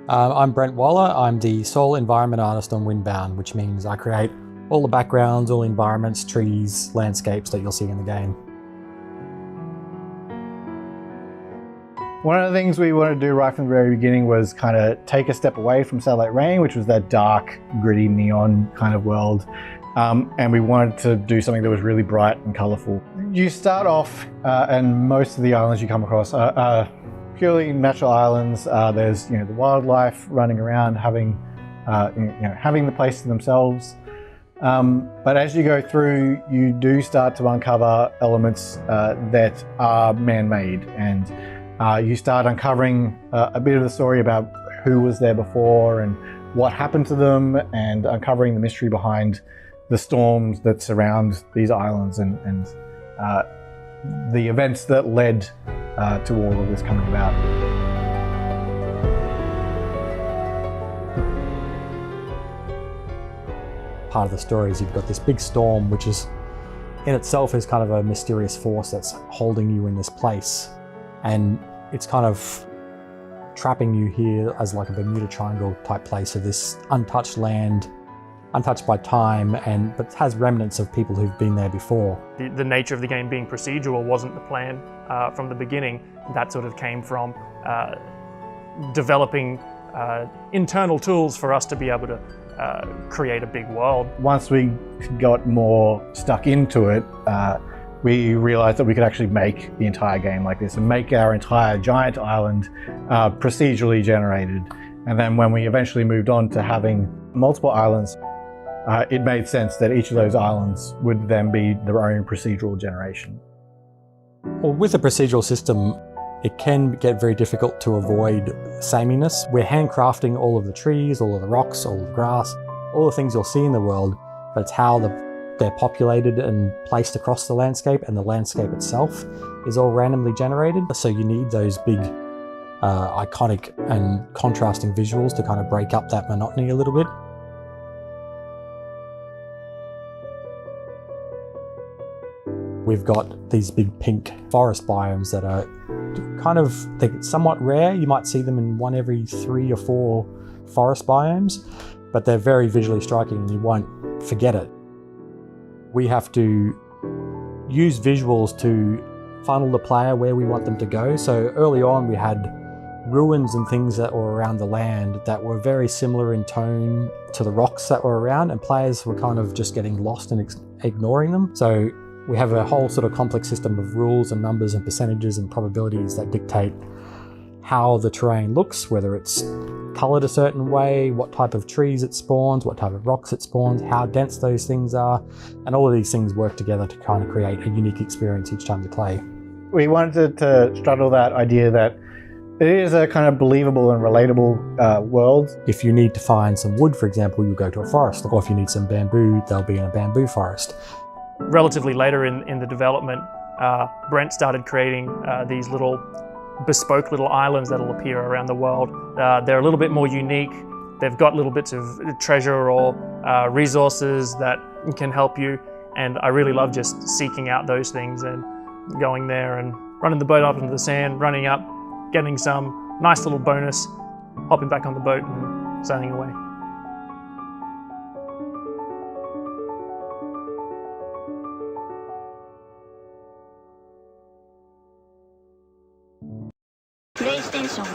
I'm Brent Waller. I'm the sole environment artist on Windbound, which means I create all the backgrounds, all the environments, trees, landscapes that you'll see in the game. One of the things we wanted to do right from the very beginning was kind of take a step away from Satellite Rain, which was that dark, gritty, neon kind of world. And we wanted to do something that was really bright and colorful. You start off, and most of the islands you come across are purely natural islands. There's the wildlife running around, having the place to themselves. But as you go through, you do start to uncover elements that are man-made, and you start uncovering a bit of the story about who was there before and what happened to them, and uncovering the mystery behind the storms that surround these islands and the events that led to all of this coming about. Part of the story is you've got this big storm, which is in itself is kind of a mysterious force that's holding you in this place, and it's kind of trapping you here as like a Bermuda Triangle type place of this untouched land, untouched by time, but has remnants of people who've been there before. The nature of the game being procedural wasn't the plan from the beginning. That sort of came from developing internal tools for us to be able to create a big world. Once we got more stuck into it, we realized that we could actually make the entire game like this and make our entire giant island procedurally generated. And then when we eventually moved on to having multiple islands, it made sense that each of those islands would then be their own procedural generation. Well, with a procedural system, it can get very difficult to avoid sameness. We're handcrafting all of the trees, all of the rocks, all of the grass, all the things you'll see in the world, but it's how they're populated and placed across the landscape, and the landscape itself is all randomly generated. So you need those big, iconic and contrasting visuals to kind of break up that monotony a little bit. We've got these big pink forest biomes that are they're somewhat rare. You might see them in one every 3 or 4 forest biomes, but they're very visually striking and you won't forget it. We have to use visuals to funnel the player where we want them to go. So early on we had ruins and things that were around the land that were very similar in tone to the rocks that were around, and players were kind of just getting lost and ignoring them. So we have a whole sort of complex system of rules and numbers and percentages and probabilities that dictate how the terrain looks, whether it's colored a certain way, what type of trees it spawns, what type of rocks it spawns, how dense those things are, and all of these things work together to kind of create a unique experience each time you play. We wanted to straddle that idea that it is a kind of believable and relatable world. If you need to find some wood, for example, you'll go to a forest, or if you need some bamboo, they'll be in a bamboo forest. Relatively later in the development, Brent started creating these little bespoke little islands that'll appear around the world. They're a little bit more unique. They've got little bits of treasure or resources that can help you, and I really love just seeking out those things and going there and running the boat up into the sand, running up, getting some nice little bonus, hopping back on the boat and sailing away. PlayStation